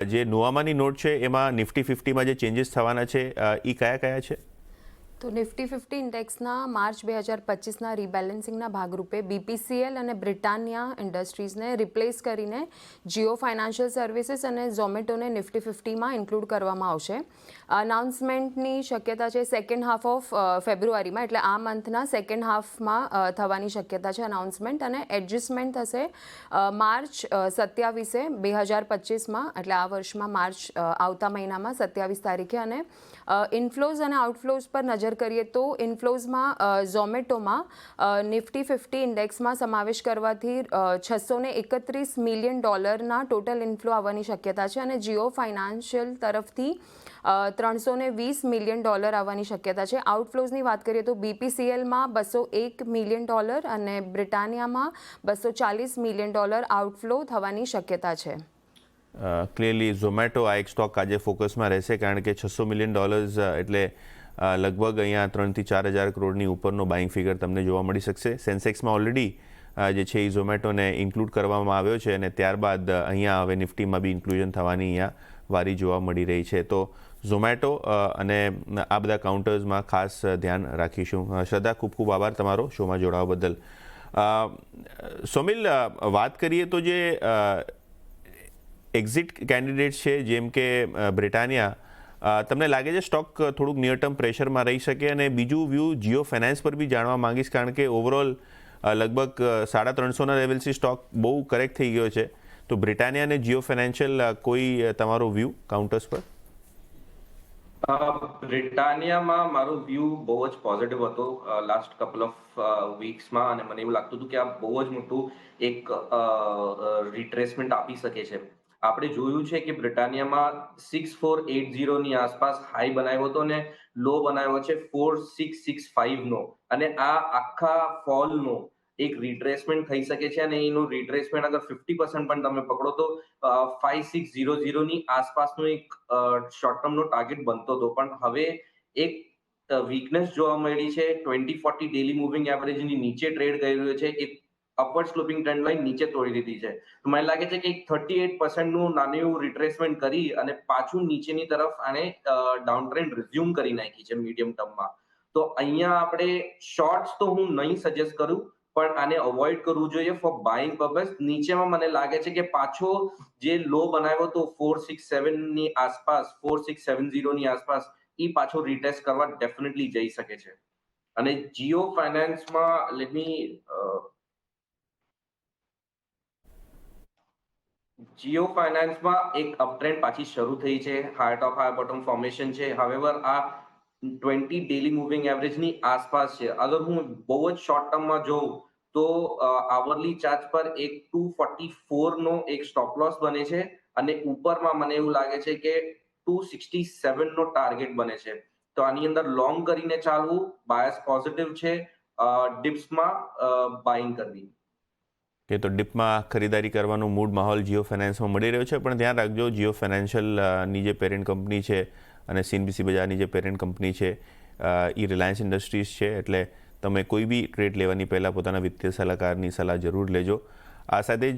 જે નોવામાની નોટ છે એમાં નિફ્ટી 50માં જે ચેન્જીસ થવાના છે એ કયા છે? તો નિફ્ટી 50 ઇન્ડેક્સના માર્ચ 2025ના રીબેલેન્સિંગના ભાગરૂપે બીપીસીએલ અને બ્રિટાનિયા ઇન્ડસ્ટ્રીઝને રિપ્લેસ કરીને જીઓ ફાઇનાન્શિયલ સર્વિસીસ અને ઝોમેટોને નિફ્ટી 50માં ઇન્ક્લુડ કરવામાં આવશે. અનાઉન્સમેન્ટની શક્યતા છે સેકન્ડ હાફ ઓફ ફેબ્રુઆરીમાં, એટલે આ મંથના સેકન્ડ હાફમાં થવાની શક્યતા છે અનાઉન્સમેન્ટ, અને એડજસ્ટમેન્ટ થશે માર્ચ 27 2025માં, એટલે આ વર્ષમાં માર્ચ આવતા મહિનામાં 27 તારીખે. અને ઇનફ્લોઝ અને આઉટફ્લોઝ પર નજર કરીએ તો ઇનફ્લોઝમાં ઝોમેટોમાં નિફ્ટી 50 ઇન્ડેક્સમાં સમાવેશ કરવાથી $631 મિલિયન ટોટલ ઇનફ્લો આવવાની શક્યતા છે, અને જીઓ ફાઇનાન્શિયલ તરફથી $320 મિલિયન આવવાની શક્યતા છે. આઉટફ્લોઝની વાત કરીએ તો બીપીસીએલમાં $201 મિલિયન અને બ્રિટાનિયામાં $240 મિલિયન આઉટફ્લો થવાની શક્યતા છે. ક્લિયરલી ઝોમેટો આ એક સ્ટોક આજે ફોકસમાં રહેશે, કારણ કે $600 મિલિયન એટલે લગભગ અહીંયા 3,000 થી 4,000 કરોડની ઉપરનો બાઇંગ ફિગર તમને જોવા મળી શકશે. સેન્સેક્સમાં ઓલરેડી જે છે એ ઝોમેટોને ઇન્ક્લુડ કરવામાં આવ્યો છે, અને ત્યારબાદ અહીંયા હવે નિફ્ટીમાં બી ઇન્ક્લુઝન થવાની અહીંયા વારી જોવા મળી રહી છે. તો ઝોમેટો અને આ બધા કાઉન્ટર્સમાં ખાસ ધ્યાન રાખીશું. શ્રદ્ધા, ખૂબ ખૂબ આભાર તમારો શોમાં જોડાવા બદલ. સોમિલ, વાત કરીએ તો જે એક્ઝિટ કેન્ડિડેટ્સ છે જેમ કે બ્રિટાનિયા, તમને લાગે છે સ્ટોક થોડુંક નિયર ટર્મ પ્રેશરમાં રહી શકે? અને બીજું વ્યૂ જીઓ ફાઇનાન્સ પર બી જાણવા માંગીશ, કારણ કે ઓવરઓલ લગભગ 350ના લેવલથી સ્ટોક બહુ કરેક્ટ થઈ ગયો છે. તો બ્રિટાનિયા અને જીઓ ફાઇનાન્શિયલ કોઈ તમારો વ્યૂ કાઉન્ટર્સ પર? બ્રિટાનિયામાં મારો વ્યૂ બહુ જ પોઝિટિવ હતો લાસ્ટ કપલ ઓફ વીક્સમાં, અને મને એવું લાગતું હતું કે આ બહુ જ મોટું એક રિટ્રેસમેન્ટ આપી શકે છે. આપણે જોયું છે કે બ્રિટાનિયામાં 6480ની આસપાસ હાઈ બનાવ્યો હતો અને લો બનાવ્યો છે 4665નો, અને આ આખા ફોલનો એક રિટ્રેસમેન્ટ થઈ શકે છે. અને એનું રિટ્રેસમેન્ટ અગર 50% પણ તમે પકડો તો 5600ની આસપાસનો એક શોર્ટ ટર્મનો ટાર્ગેટ બનતો હતો. પણ હવે એક વીકનેસ જોવા મળી છે. 2040 ડેલી મૂવિંગ એવરેજની નીચે ટ્રેડ કરી રહ્યો છે. એક અપવર્ડ સ્લોપિંગ ટ્રેન્ડ લાઇન નીચે તોડી દીધી છે. તો મને લાગે છે કે 38%નું નાનું એવું રિટ્રેસમેન્ટ કરી અને પાછું નીચેની તરફ આને ડાઉન ટ્રેન્ડ રિઝ્યુમ કરી નાખી છે મીડિયમ ટર્મમાં. તો અહીંયા આપણે શોર્ટ્સ તો હું નહીં સજેસ્ટ કરું, પણ આને અવોઇડ કરવું જોઈએ ફોર બાઇંગ પર્પઝ. નીચેમાં મને લાગે છે કે પાછો જે લો બનાવ્યો તો 467ની આસપાસ, 4670ની આસપાસ, એ પાછો રિટેસ્ટ કરવા ડેફિનેટલી જઈ શકે છે. અને જીઓ ફાઇનાન્સમાં જીઓ ફાઇનાન્સમાં એક અપટ્રેન્ડ પાછી શરૂ થઈ છે. હાઈ ટોપ હાઈ બોટમ ફોર્મેશન છે. હાવેવર આ 20 ડેલી મૂવિંગ એવરેજની આસપાસ છે. અગર હું બહુ જ શોર્ટ ટર્મમાં જોઉં તો આવરલી ચાર્ટ પર એક 244નો એક સ્ટોપ લોસ બને છે, અને ઉપરમાં મને એવું લાગે છે કે 267નો ટાર્ગેટ બને છે. તો આની અંદર લોંગ કરીને ચાલવું, બાયસ પોઝિટિવ છે, ડિપ્સમાં બાઇંગ કરવી. કે તો ડિપમાં ખરીદારી કરવાનો મૂડ માહોલ જીઓ ફાઇનાન્સમાં મળી રહ્યો છે. પણ ધ્યાન રાખજો, જીઓ ફાઇનાન્શિયલની જે પેરેન્ટ કંપની છે અને સીએનબીસી બજારની જે પેરેન્ટ કંપની છે એ રિલાયન્સ ઇન્ડસ્ટ્રીઝ છે, એટલે તમે કોઈ બી ટ્રેડ લેવાની પહેલાં પોતાના વિત્તીય સલાહકારની સલાહ જરૂર લેજો. આ સાથે